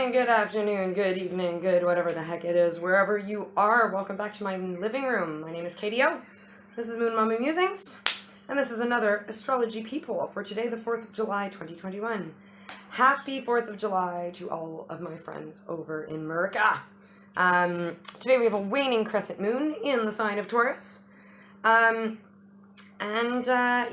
morning, good afternoon, good evening, good whatever the heck it is, wherever you are. Welcome back to my living room. My name is Katie O. This is Moon Mommy Musings, and this is another Astrology Peephole for today, the 4th of July, 2021. Happy 4th of July to all of my friends over in America. Today we have a waning crescent moon in the sign of Taurus.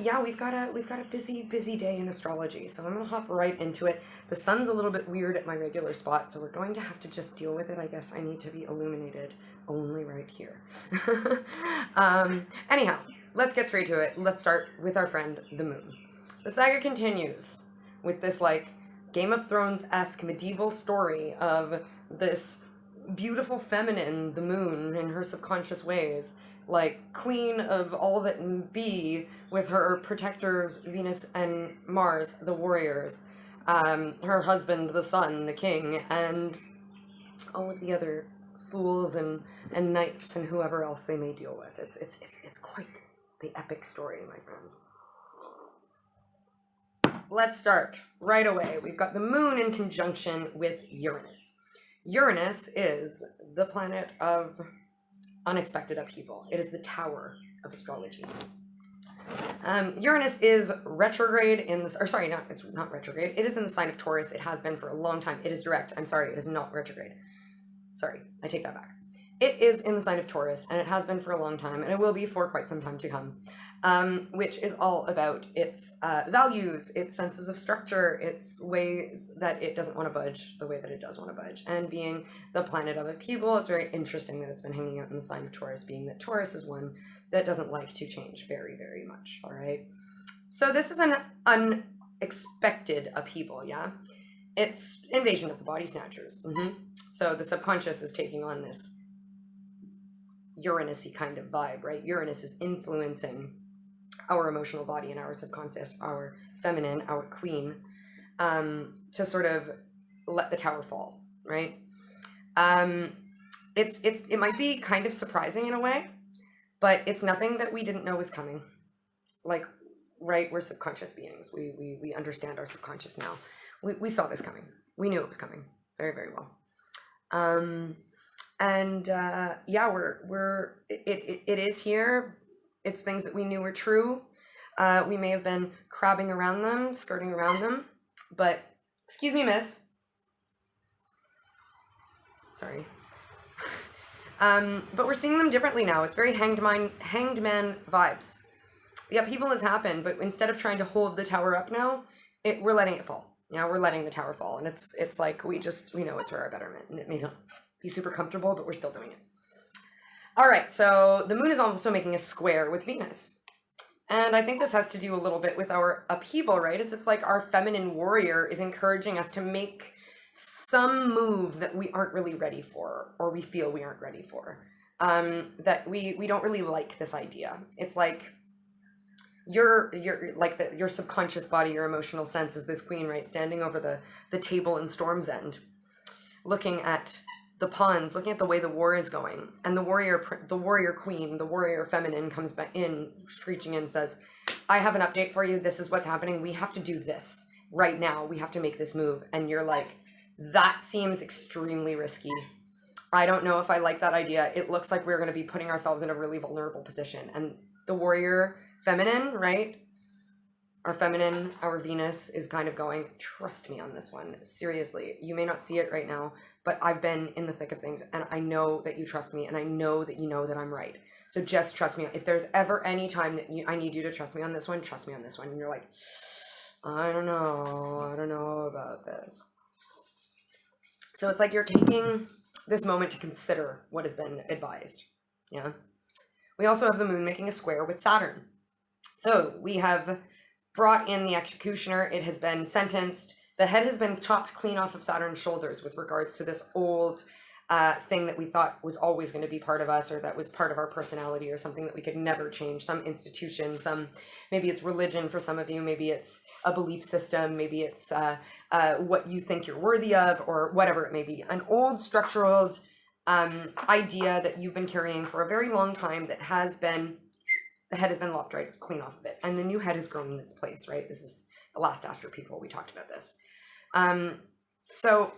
Yeah, we've got a busy day in astrology, so I'm gonna hop right into it. The sun's a little bit weird at my regular spot, so we're going to have to just deal with it. I guess I need to be illuminated only right here. Anyhow, let's get straight to it. Let's start with our friend the moon. The saga continues with this like Game of Thrones-esque medieval story of this beautiful feminine, the moon, in her subconscious ways, like queen of all that be, with her protectors Venus and Mars, the warriors, her husband the sun, the king, and all of the other fools and knights and whoever else they may deal with. It's quite the epic story, my friends. Let's start right away. We've got the moon in conjunction with Uranus. Uranus is the planet of unexpected upheaval. It is the tower of astrology. Uranus is retrograde in this, or sorry, it's not retrograde. It is in the sign of Taurus. It has been for a long time. It is direct. I'm sorry, it is not retrograde. Sorry, I take that back. It is in the sign of Taurus, and it has been for a long time, and it will be for quite some time to come, which is all about its values, its senses of structure, its ways that it doesn't want to budge the way that it does want to budge. And being the planet of upheaval, it's very interesting that it's been hanging out in the sign of Taurus, being that Taurus is one that doesn't like to change very, very much, all right? So this is an unexpected upheaval, yeah? It's invasion of the body snatchers. So the subconscious is taking on this Uranus-y kind of vibe, right? Uranus is influencing our emotional body and our subconscious, our feminine, our queen, to sort of let the tower fall, right? It might be kind of surprising in a way, but it's nothing that we didn't know was coming. Like, right, we're subconscious beings. We understand our subconscious now. We saw this coming. We knew it was coming very, very well. Yeah, it is here. It's things that we knew were true. We may have been crabbing around them, skirting around them, but excuse me, miss. Sorry. But we're seeing them differently now. It's very hanged man vibes. The upheaval has happened, but instead of trying to hold the tower up now, we're letting it fall. Yeah, we're letting the tower fall, and it's like we know it's for our betterment, and it may not be super comfortable, but we're still doing it. All right, so the moon is also making a square with Venus. And I think this has to do a little bit with our upheaval, right? It's like our feminine warrior is encouraging us to make some move that we aren't really ready for, or we feel we aren't ready for. That we don't really like this idea. It's like your subconscious body, your emotional sense is this queen, right? Standing over the table in Storm's End, looking at the pawns, looking at the way the war is going, and the warrior queen, the warrior feminine comes back in, screeching in, says, I have an update for you. This is what's happening. We have to do this right now. We have to make this move. And you're like, that seems extremely risky. I don't know if I like that idea. It looks like we're going to be putting ourselves in a really vulnerable position. And the warrior feminine, right? Our feminine, our Venus is kind of going, trust me on this one. Seriously, you may not see it right now, but I've been in the thick of things, and I know that you trust me, and I know that you know that I'm right. So just trust me. If there's ever any time that I need you to trust me on this one, trust me on this one. And you're like, I don't know about this. So it's like you're taking this moment to consider what has been advised. Yeah. We also have the moon making a square with Saturn. So we have brought in the executioner. It has been sentenced. The head has been chopped clean off of Saturn's shoulders with regards to this old thing that we thought was always going to be part of us, or that was part of our personality, or something that we could never change. Some institution, maybe it's religion for some of you, maybe it's a belief system, maybe it's what you think you're worthy of, or whatever it may be. An old structural idea that you've been carrying for a very long time that has been, the head has been lopped right clean off of it, and the new head has grown in its place, right? This is the last Astrology Peephole, we talked about this. So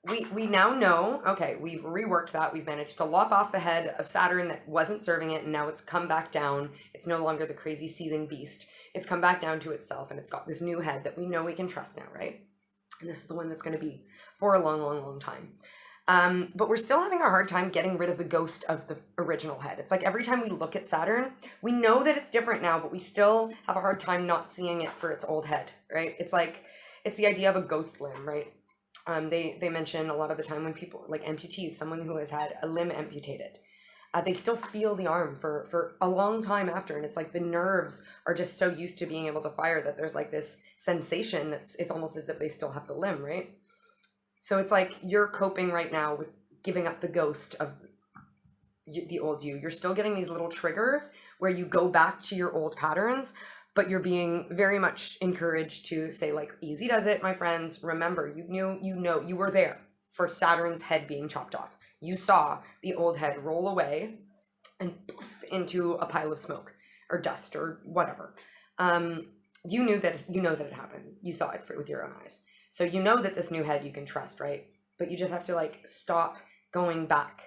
we now know, okay, we've reworked that. We've managed to lop off the head of Saturn that wasn't serving it, and now it's come back down. It's no longer the crazy seething beast. It's come back down to itself, and it's got this new head that we know we can trust now, right? And this is the one that's going to be for a long, long, long time. But we're still having a hard time getting rid of the ghost of the original head. It's like every time we look at Saturn, we know that it's different now, but we still have a hard time not seeing it for its old head, right? It's like, it's the idea of a ghost limb, right? They mention a lot of the time when people, like amputees, someone who has had a limb amputated, they still feel the arm for a long time after. And it's like the nerves are just so used to being able to fire that there's like this sensation it's almost as if they still have the limb, right? So it's like you're coping right now with giving up the ghost of the old you. You're still getting these little triggers where you go back to your old patterns, but you're being very much encouraged to say, like, easy does it, my friends. Remember, you were there for Saturn's head being chopped off. You saw the old head roll away and poof into a pile of smoke or dust or whatever. You know that it happened. You saw it with your own eyes. So you know that this new head you can trust, right? But you just have to like stop going back,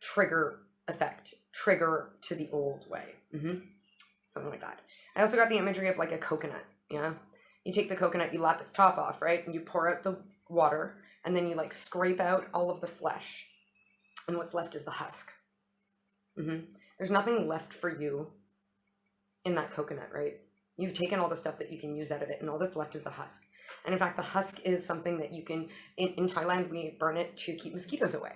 trigger effect, trigger to the old way. Something like that. I also got the imagery of like a coconut. Yeah. You take the coconut, you lap its top off, right? And you pour out the water, and then you like scrape out all of the flesh. And what's left is the husk. There's nothing left for you in that coconut, right? You've taken all the stuff that you can use out of it, and all that's left is the husk. And in fact, the husk is something that you can, in Thailand, we burn it to keep mosquitoes away.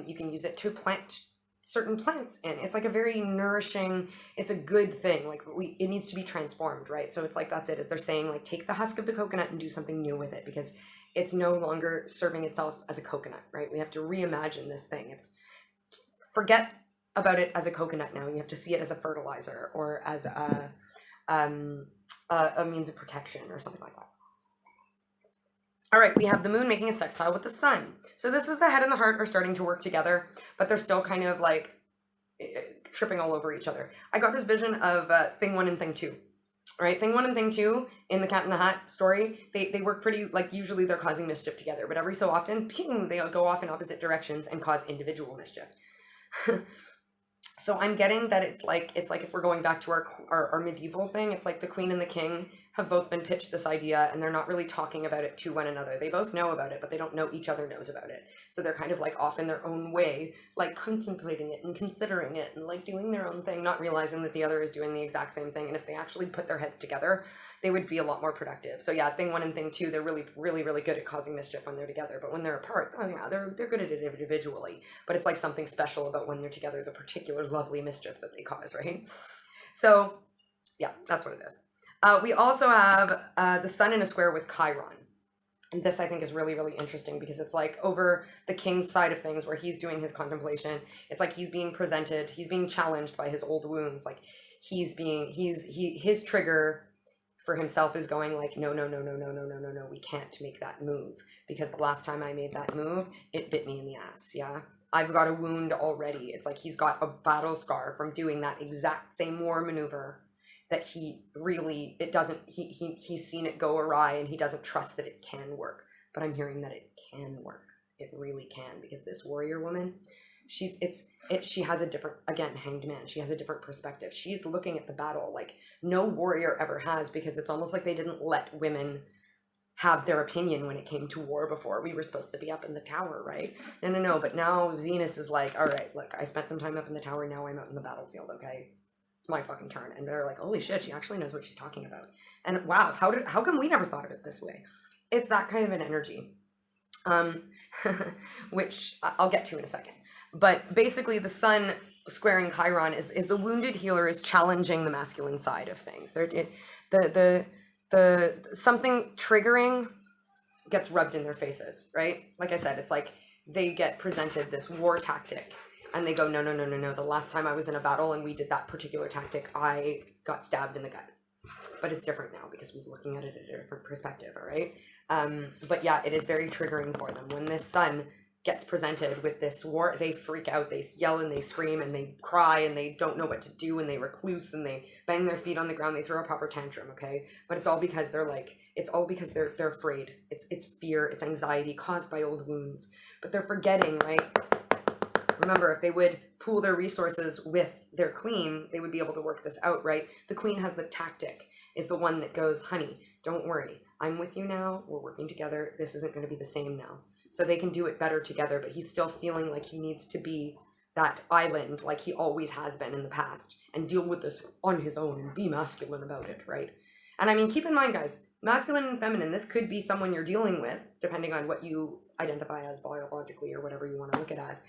You can use it to plant certain plants in. It's like a very nourishing, it's a good thing. Like it needs to be transformed, right? So it's like, that's it, is they're saying like, take the husk of the coconut and do something new with it, because it's no longer serving itself as a coconut, right? We have to reimagine this thing. Forget about it as a coconut now. You have to see it as a fertilizer or as a means of protection or something like that. All right, we have the moon making a sextile with the sun. So this is the head and the heart are starting to work together, but they're still kind of like tripping all over each other. I got this vision of thing one and thing two, right? Thing one and thing two in the Cat in the Hat story, they work pretty, like usually they're causing mischief together, but every so often, pew, they go off in opposite directions and cause individual mischief. So I'm getting that it's like if we're going back to our medieval thing, it's like the queen and the king have both been pitched this idea, and they're not really talking about it to one another. They both know about it, but they don't know each other knows about it. So they're kind of like off in their own way, like contemplating it and considering it and like doing their own thing, not realizing that the other is doing the exact same thing. And if they actually put their heads together, they would be a lot more productive. So yeah, thing one and thing two, they're really, really, really good at causing mischief when they're together. But when they're apart, oh yeah, they're good at it individually. But it's like something special about when they're together, the particular lovely mischief that they cause, right? So yeah, that's what it is. We also have the sun in a square with Chiron. And this I think is really, really interesting, because it's like over the king's side of things where he's doing his contemplation. It's like he's being presented, he's being challenged by his old wounds. Like his trigger for himself is going like, no, we can't make that move, because the last time I made that move, it bit me in the ass. Yeah. I've got a wound already. It's like he's got a battle scar from doing that exact same war maneuver that he's seen it go awry, and he doesn't trust that it can work. But I'm hearing that it can work. It really can, because this warrior woman, she has a different, again, hanged man, she has a different perspective. She's looking at the battle like no warrior ever has, because it's almost like they didn't let women have their opinion when it came to war before. We were supposed to be up in the tower, right? No, but now Venus is like, all right, look, I spent some time up in the tower, now I'm out in the battlefield, okay? It's my fucking turn. And they're like, holy shit, she actually knows what she's talking about. And wow, how come we never thought of it this way? It's that kind of an energy, which I'll get to in a second. But basically the sun squaring Chiron is the wounded healer is challenging the masculine side of things. The something triggering gets rubbed in their faces, right? Like I said, it's like they get presented this war tactic, and they go, no. The last time I was in a battle and we did that particular tactic, I got stabbed in the gut. But it's different now because we're looking at it at a different perspective, all right? But yeah, it is very triggering for them when this sun gets presented with this war, they freak out, they yell and they scream and they cry and they don't know what to do and they recluse and they bang their feet on the ground, they throw a proper tantrum, okay? But it's all because they're like, it's all because they're afraid. It's fear, it's anxiety caused by old wounds. But they're forgetting, right? Remember, if they would pool their resources with their queen, they would be able to work this out, right? The queen has the tactic, is the one that goes, honey, don't worry. I'm with you now. We're working together. This isn't going to be the same now. So they can do it better together, but he's still feeling like he needs to be that island like he always has been in the past and deal with this on his own and be masculine about it, right? And I mean, keep in mind, guys, masculine and feminine, this could be someone you're dealing with, depending on what you identify as biologically or whatever you want to look at as.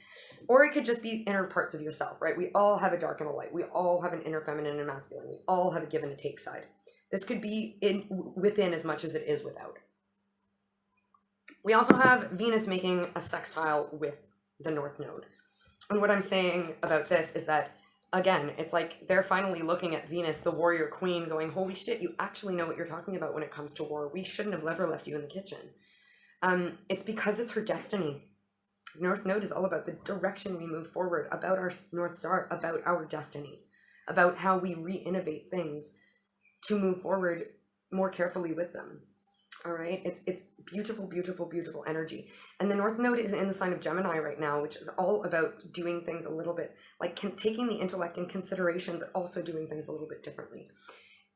Or it could just be inner parts of yourself, right? We all have a dark and a light. We all have an inner feminine and masculine. We all have a give and a take side. This could be within as much as it is without. We also have Venus making a sextile with the North Node. And what I'm saying about this is that, again, it's like they're finally looking at Venus, the warrior queen, going, holy shit, you actually know what you're talking about when it comes to war. We shouldn't have ever left you in the kitchen. It's because it's her destiny. North Node is all about the direction we move forward, about our North Star, about our destiny, about how we re-innovate things to move forward more carefully with them. All right, it's beautiful, beautiful, beautiful energy. And the North Node is in the sign of Gemini right now, which is all about doing things a little bit, like taking the intellect in consideration, but also doing things a little bit differently.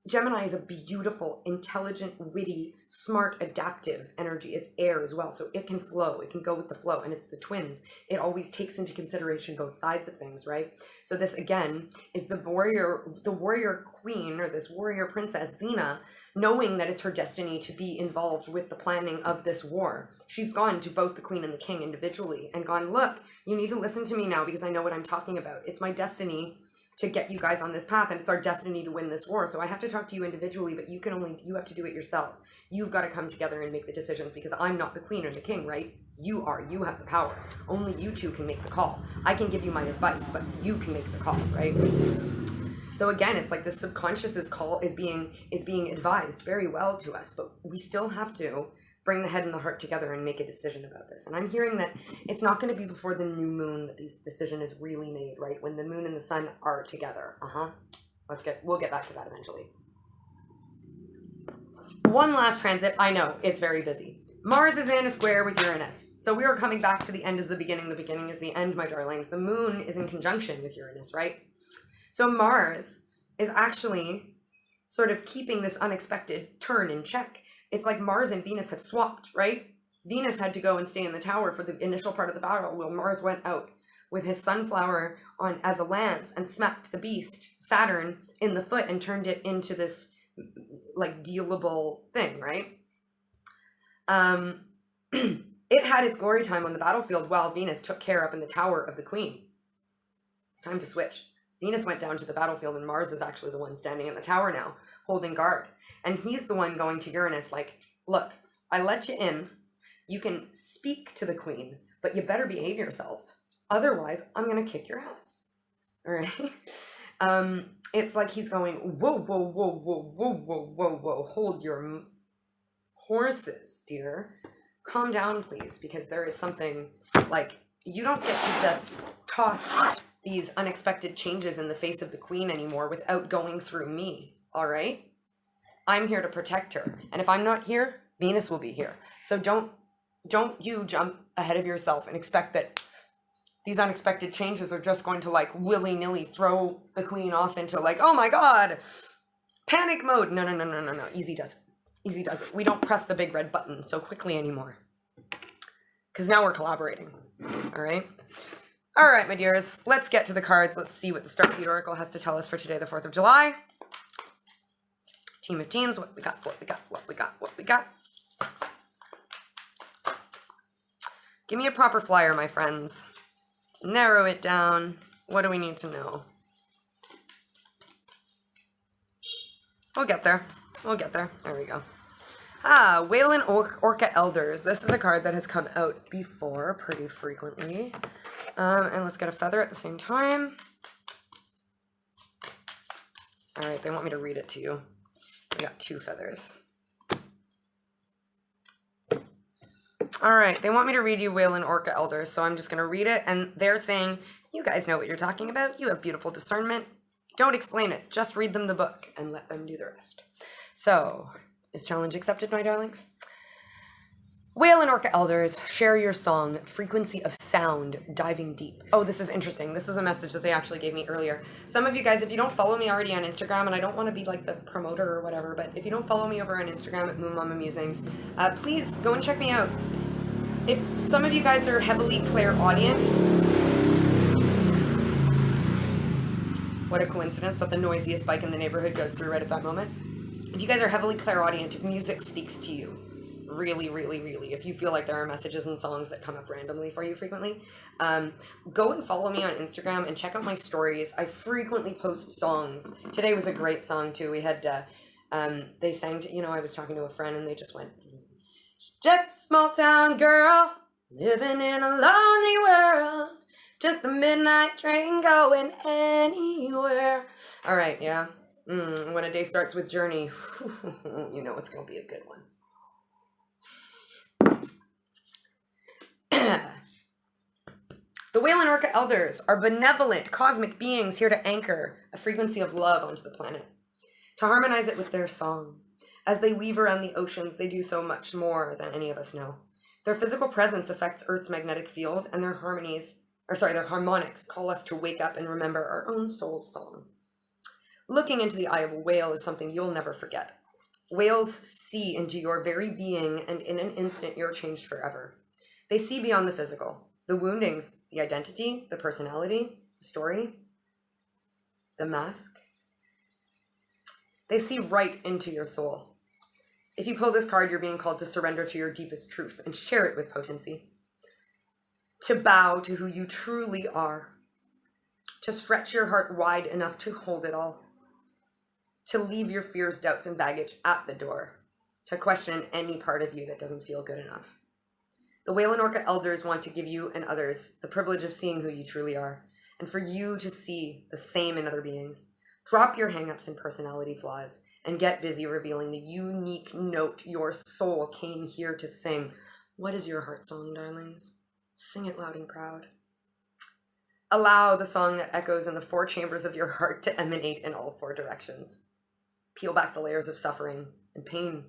Gemini is a beautiful, intelligent, witty, smart, adaptive energy. It's air as well, so it can flow. It can go with the flow, and it's the twins. It always takes into consideration both sides of things, right? So this, again, is the warrior queen, or this warrior princess, Xena, knowing that it's her destiny to be involved with the planning of this war. She's gone to both the queen and the king individually and gone, look, you need to listen to me now because I know what I'm talking about. It's my destiny to get you guys on this path, and it's our destiny to win this war. So I have to talk to you individually, but you have to do it yourselves. You've got to come together and make the decisions because I'm not the queen or the king, right? You are. You have the power. Only you two can make the call. I can give you my advice, but you can make the call, right? So again, it's like the subconscious's call is being advised very well to us, but we still have to bring the head and the heart together and make a decision about this. And I'm hearing that it's not going to be before the new moon that this decision is really made, right? When the moon and the sun are together. We'll get back to that eventually. One last transit. I know, it's very busy. Mars is in a square with Uranus. So we are coming back to the end is the beginning is the end, my darlings. The moon is in conjunction with Uranus, right? So Mars is actually sort of keeping this unexpected turn in check. It's like Mars and Venus have swapped, right? Venus had to go and stay in the tower for the initial part of the battle, while Mars went out with his sunflower on as a lance and smacked the beast, Saturn, in the foot and turned it into this like dealable thing, right? It had its glory time on the battlefield while Venus took care up in the tower of the queen. It's time to switch. Venus went down to the battlefield and Mars is actually the one standing in the tower now, holding guard. And he's the one going to Uranus like, look, I let you in. You can speak to the queen, but you better behave yourself. Otherwise, I'm going to kick your ass. All right? It's like he's going, whoa, whoa, whoa, whoa, whoa, whoa, whoa, whoa. Hold your horses, dear. Calm down, please, because there is something like you don't get to just toss these unexpected changes in the face of the queen anymore without going through me, all right? I'm here to protect her. And if I'm not here, Venus will be here. So don't you jump ahead of yourself and expect that these unexpected changes are just going to like willy-nilly throw the queen off into like, oh my God, panic mode. No. Easy does it. Easy does it. We don't press the big red button so quickly anymore. Because now we're collaborating. All right? All right, my dears. Let's get to the cards. Let's see what the Starseed Oracle has to tell us for today, the 4th of July. Team of teams. What we got. Give me a proper flyer, my friends. Narrow it down. What do we need to know? We'll get there. There we go. Wayland Orca Elders. This is a card that has come out before pretty frequently. And let's get a feather at the same time. All right, they want me to read it to you. We got 2 feathers. All right, they want me to read you Whale and Orca Elders, so I'm just going to read it, and they're saying, you guys know what you're talking about. You have beautiful discernment. Don't explain it. Just read them the book and let them do the rest. So, is challenge accepted, my darlings? Whale and Orca Elders, share your song, frequency of sound, diving deep. Oh, this is interesting. This was a message that they actually gave me earlier. Some of you guys, if you don't follow me already on Instagram, and I don't want to be like the promoter or whatever, but if you don't follow me over on Instagram at Moon Mama Musings, please go and check me out. If some of you guys are heavily clairaudient, what a coincidence that the noisiest bike in the neighborhood goes through right at that moment. If you guys are heavily clairaudient, music speaks to you. Really, really, really. If you feel like there are messages and songs that come up randomly for you frequently, go and follow me on Instagram and check out my stories. I frequently post songs. Today was a great song too. We had, they sang to, I was talking to a friend and they just went, just a small town girl, living in a lonely world. Took the midnight train going anywhere. All right, yeah. When a day starts with Journey, you know it's going to be a good one. The Whale and Orca Elders are benevolent cosmic beings here to anchor a frequency of love onto the planet, to harmonize it with their song. As they weave around the oceans, they do so much more than any of us know. Their physical presence affects Earth's magnetic field, and their harmonics call us to wake up and remember our own soul's song. Looking into the eye of a whale is something you'll never forget. Whales see into your very being, and in an instant, you're changed forever. They see beyond the physical, the woundings, the identity, the personality, the story, the mask. They see right into your soul. If you pull this card, you're being called to surrender to your deepest truth and share it with potency. To bow to who you truly are. To stretch your heart wide enough to hold it all. To leave your fears, doubts, and baggage at the door. To question any part of you that doesn't feel good enough. The Whale and Orca Elders want to give you and others the privilege of seeing who you truly are, and for you to see the same in other beings. Drop your hang-ups and personality flaws, and get busy revealing the unique note your soul came here to sing. What is your heart song, darlings? Sing it loud and proud. Allow the song that echoes in the 4 chambers of your heart to emanate in all 4 directions. Peel back the layers of suffering and pain,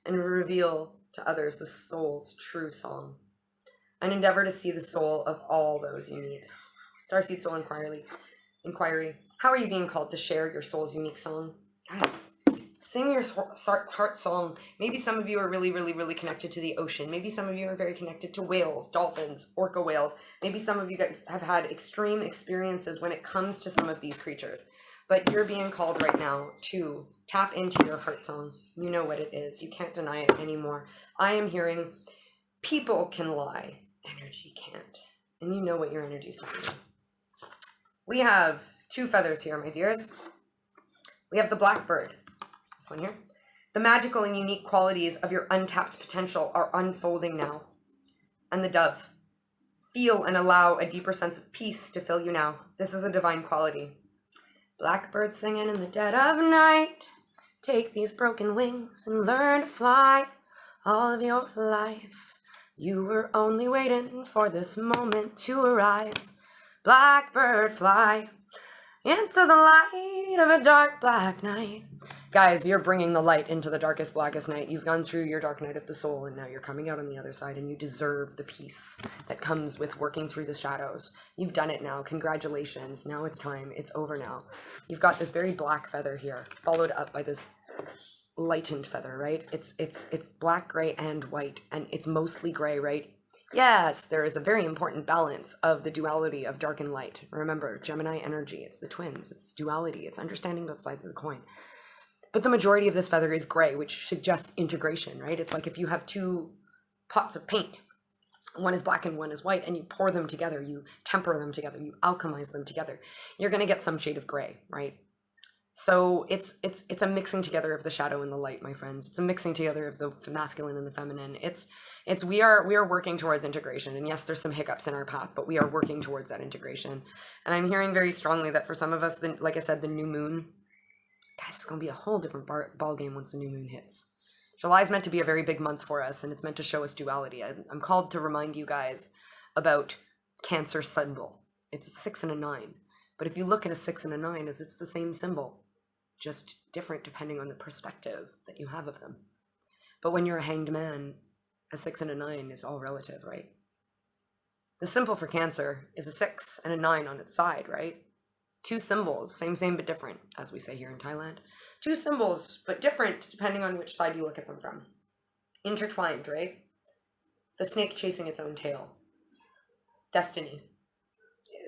and reveal to others the soul's true song. And endeavor to see the soul of all those you need. Starseed Soul Inquiry. How are you being called to share your soul's unique song? Guys, sing your heart song. Maybe some of you are really, really, really connected to the ocean. Maybe some of you are very connected to whales, dolphins, orca whales. Maybe some of you guys have had extreme experiences when it comes to some of these creatures. But you're being called right now to tap into your heart song. You know what it is. You can't deny it anymore. I am hearing people can lie. Energy can't. And you know what your energy is telling you. We have 2 feathers here, my dears. We have the blackbird. This one here. The magical and unique qualities of your untapped potential are unfolding now. And the dove. Feel and allow a deeper sense of peace to fill you now. This is a divine quality. Blackbird singing in the dead of night. Take these broken wings and learn to fly all of your life. You were only waiting for this moment to arrive. Blackbird fly into the light of a dark black night. Guys, you're bringing the light into the darkest, blackest night. You've gone through your dark night of the soul, and now you're coming out on the other side, and you deserve the peace that comes with working through the shadows. You've done it now. Congratulations. Now it's time. It's over now. You've got this very black feather here, followed up by this lightened feather, right? It's black, gray, and white, and it's mostly gray, right? Yes, there is a very important balance of the duality of dark and light. Remember, Gemini energy, it's the twins, it's duality, it's understanding both sides of the coin. But the majority of this feather is gray, which suggests integration, right? It's like if you have 2 pots of paint, one is black and one is white, and you pour them together, you temper them together, you alchemize them together, you're going to get some shade of gray, right? So it's a mixing together of the shadow and the light, my friends. It's a mixing together of the masculine and the feminine. We are working towards integration. And yes, there's some hiccups in our path, but we are working towards that integration. And I'm hearing very strongly that for some of us, like I said, the new moon, guys, it's going to be a whole different ball game once the new moon hits. July is meant to be a very big month for us, and it's meant to show us duality. I'm called to remind you guys about Cancer symbol. It's a 6 and a 9. But if you look at a 6 and a 9, it's the same symbol, just different depending on the perspective that you have of them. But when you're a hanged man, a 6 and a 9 is all relative, right? The symbol for Cancer is a 6 and a 9 on its side, right? Two symbols, same but different, as we say here in Thailand. Two symbols, but different depending on which side you look at them from. Intertwined, right? The snake chasing its own tail. Destiny.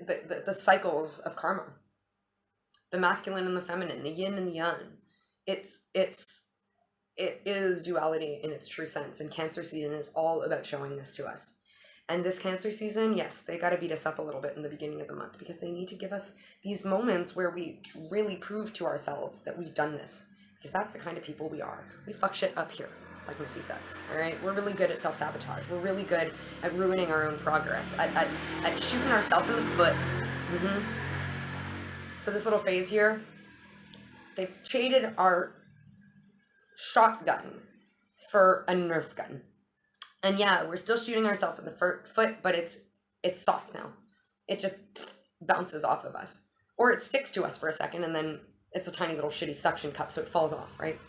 The cycles of karma. The masculine and the feminine, the yin and the yang. It is duality in its true sense, and Cancer season is all about showing this to us. And this Cancer season, yes, they got to beat us up a little bit in the beginning of the month, because they need to give us these moments where we really prove to ourselves that we've done this, because that's the kind of people we are. We fuck shit up here, like Missy says, all right? We're really good at self-sabotage. We're really good at ruining our own progress, at shooting ourselves in the foot. So this little phase here, they've traded our shotgun for a Nerf gun. And yeah, we're still shooting ourselves in the foot, but it's soft now. It just bounces off of us. Or it sticks to us for a second, and then it's a tiny little shitty suction cup, so it falls off, right?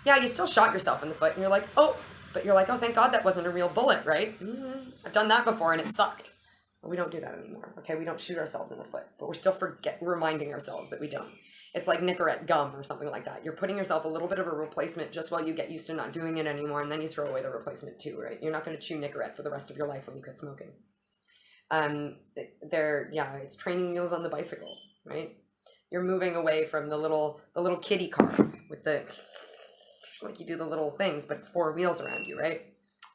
Yeah, you still shot yourself in the foot, and you're like, oh, but you're like, oh, thank God that wasn't a real bullet, right? I've done that before, and it sucked. Well, we don't do that anymore, okay? We don't shoot ourselves in the foot, but we're still reminding ourselves that we don't. It's like Nicorette gum or something like that. You're putting yourself a little bit of a replacement just while you get used to not doing it anymore, and then you throw away the replacement too, right? You're not going to chew Nicorette for the rest of your life when you quit smoking. It's training wheels on the bicycle, right? You're moving away from the little kiddie car with the, like you do the little things, but it's 4 wheels around you, right?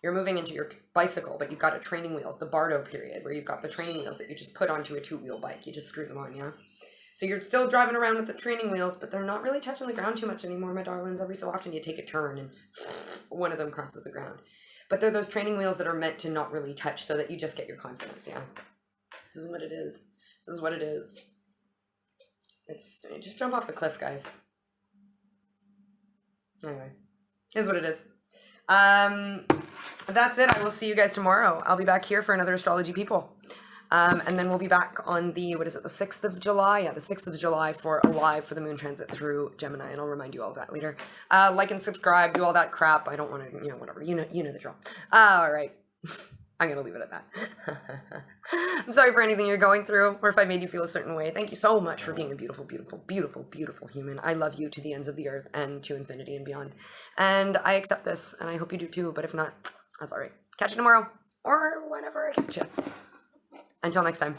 You're moving into your bicycle, but you've got a training wheels, the Bardo period, where you've got the training wheels that you just put onto a 2-wheel bike. You just screw them on, yeah? So you're still driving around with the training wheels, but they're not really touching the ground too much anymore, my darlings. Every so often you take a turn and one of them crosses the ground. But they're those training wheels that are meant to not really touch so that you just get your confidence, yeah? This is what it is. This is what it is. Just jump off the cliff, guys. Anyway, here's what it is. That's it. I will see you guys tomorrow. I'll be back here for another Astrology Peephole. And then we'll be back on the 6th of July? Yeah, the 6th of July for a live for the moon transit through Gemini, and I'll remind you all of that later. Like and subscribe, do all that crap. I don't want to, whatever. You know the drill. All right. I'm going to leave it at that. I'm sorry for anything you're going through, or if I made you feel a certain way. Thank you so much for being a beautiful, beautiful, beautiful, beautiful human. I love you to the ends of the earth and to infinity and beyond. And I accept this, and I hope you do too, but if not, that's all right. Catch you tomorrow, or whenever I catch you. Until next time.